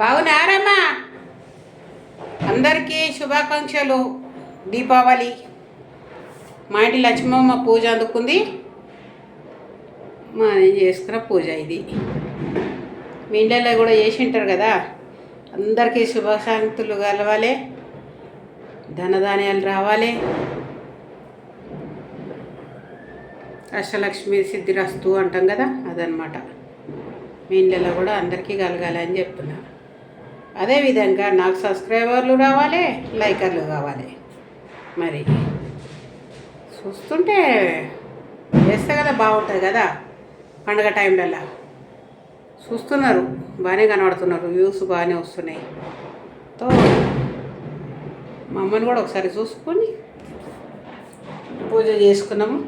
బాగున్నారమ్మా? అందరికీ శుభాకాంక్షలు. దీపావళి. మా ఇంటి లక్ష్మమ్మ పూజ అందుకుంది. మా నేను చేసుకున్న పూజ ఇది. మీ ఇళ్ళల్లో కూడా చేసి ఉంటారు కదా. అందరికీ శుభశాంతులు కలవాలి, ధనధాన్యాలు రావాలి, అష్టలక్ష్మి సిద్ధిరస్తు అంటాం కదా, అదనమాట. మీ ఇళ్ళల్లో కూడా అందరికీ కలగాలి అని చెప్తున్నా. అదేవిధంగా నాకు సబ్స్క్రైబర్లు రావాలి, లైకర్లు కావాలి. మరి చూస్తుంటే చేస్తే కదా బాగుంటుంది కదా. పండగ టైంలల్లా చూస్తున్నారు, బాగానే కనబడుతున్నారు, వ్యూస్ బాగానే వస్తున్నాయి. తో మా అమ్మని కూడా ఒకసారి చూసుకొని పూజ చేసుకున్నాము.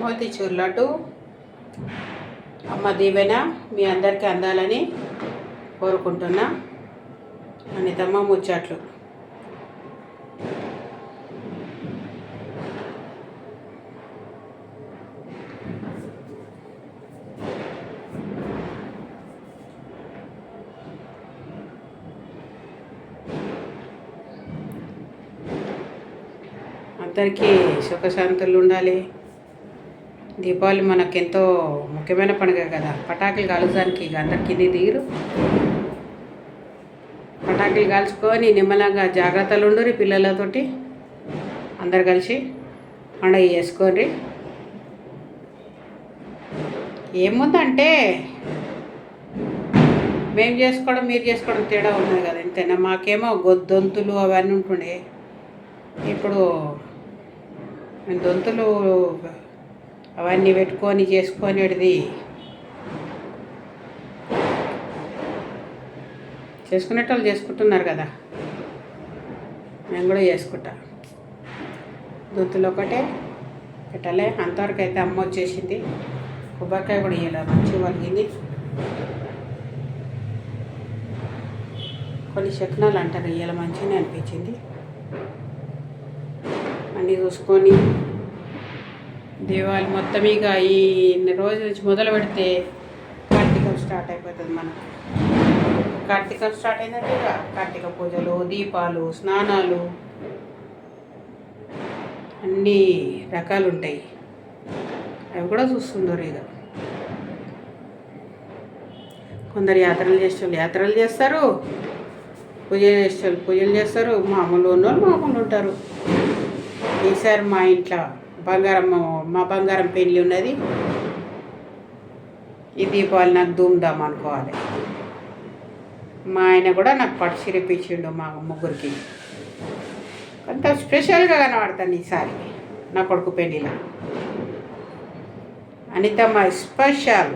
మోతీచూర్ లడ్డు అమ్మ దీవెన మీ అందరికీ అందాలని కోరుకుంటున్నా. అనితమ్మ ముచ్చట్లు. అందరికీ సుఖశాంతులు ఉండాలి. దీపావళి మనకెంతో ముఖ్యమైన పండుగ కదా. పటాకులు కాల్చడానికి ఇక అందరికి దిగురు. పటాకులు కాల్చుకొని నిమ్మలంగా జాగ్రత్తలు ఉండరు పిల్లలతోటి. అందరు కలిసి పండుగ చేసుకోండి. ఏముందంటే మేము చేసుకోవడం మీరు చేసుకోవడం తేడా ఉన్నది కదా. ఇంతేనా. మాకేమో దొంతులు అవన్నీ ఉంటుండే. ఇప్పుడు దొంతులు అవన్నీ పెట్టుకొని చేసుకునేది చేసుకునేటోళ్ళు చేసుకుంటున్నారు కదా. మేము కూడా చేసుకుంటా. దొంతులు ఒకటే పెట్టాలి. అంతవరకు అయితే అమ్మ వచ్చేసింది. కొబ్బరికాయ కూడా ఇలా మంచిగా వలిగింది. కొన్ని శకునాలు అంటారు, ఇలా మంచిగానే అనిపించింది. అన్నీ చూసుకొని దీపావళి మొత్తం ఇక ఈ రోజు నుంచి మొదలు పెడితే కార్తీకం స్టార్ట్ అయిపోతుంది మనకు. కార్తీకం స్టార్ట్ అయిందంటే ఇక కార్తీక పూజలు, దీపాలు, స్నానాలు అన్నీ రకాలు ఉంటాయి. అవి కూడా చూస్తున్నారు. ఇక కొందరు యాత్రలు చేసేవాళ్ళు యాత్రలు చేస్తారు, పూజ చేసేవాళ్ళు పూజలు చేస్తారు. మామూలు ఉన్నోళ్ళు మామూలు ఉంటారు. ఈసారి మా ఇంట్లో మా బంగారం పెళ్ళి ఉన్నది. ఈ దీపావళి నాకు ధూమ్ధామ్ అనుకోవాలి. మా ఆయన కూడా నాకు పట్టు చీర ఇప్పించిండు మా ముగ్గురికి. కొంత స్పెషల్గా కనబడతాను ఈసారి నా కొడుకు పెళ్ళిలో. అనితమ్మ స్పెషల్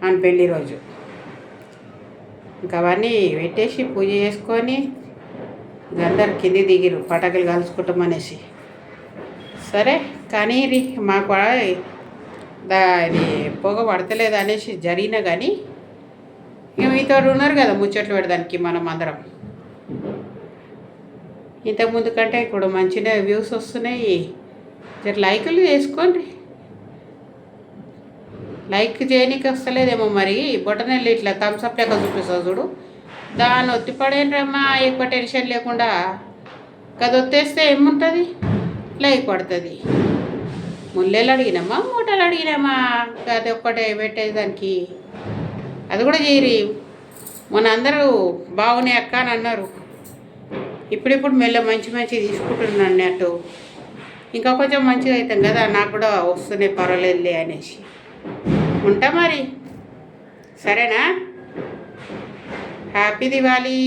అని పెళ్ళి రోజు. ఇంకా అవన్నీ పెట్టేసి పూజ చేసుకొని అందరు కింది దిగిరు పటాకులు కాల్చుకుంటామనేసి. సరే కానీ మాకు ఇది పొగ పడతలేదు అనేసి జరిగినా కానీ ఇక మీతో ఉన్నారు కదా ముచ్చట్లు పెడదానికి మనం అందరం. ఇంతకుముందు కంటే ఇప్పుడు మంచిగా వ్యూస్ వస్తున్నాయి. జర లైకులు చేసుకోండి. లైక్ చేయనీకి వస్తలేదేమో మరి. బొటనెల్లి ఇట్లా థమ్స్అప్ లెక్క చూపిస్తావు చూడు, దాన్ని ఒత్తిపడేనమ్మా. ఎక్కువ టెన్షన్ లేకుండా గది ఒత్తేస్తే ఏముంటుంది, లైక్ పడుతుంది. ముల్లెలు అడిగినామా, మూటలు అడిగినామా, అది ఒక్కటే పెట్టేదానికి. అది కూడా చేయరి. మన అందరూ బాగున్నాయి అక్క అని అన్నారు. ఇప్పుడిప్పుడు మెల్ల మంచి మంచి తీసుకుంటున్నాను అన్నట్టు. ఇంకా కొంచెం మంచిగా అవుతాం కదా. నాకు కూడా వస్తున్నాయి పర్వాలేదులే అనేసి ఉంటా మరి. సరేనా. హ్యాపీ దివాళీ.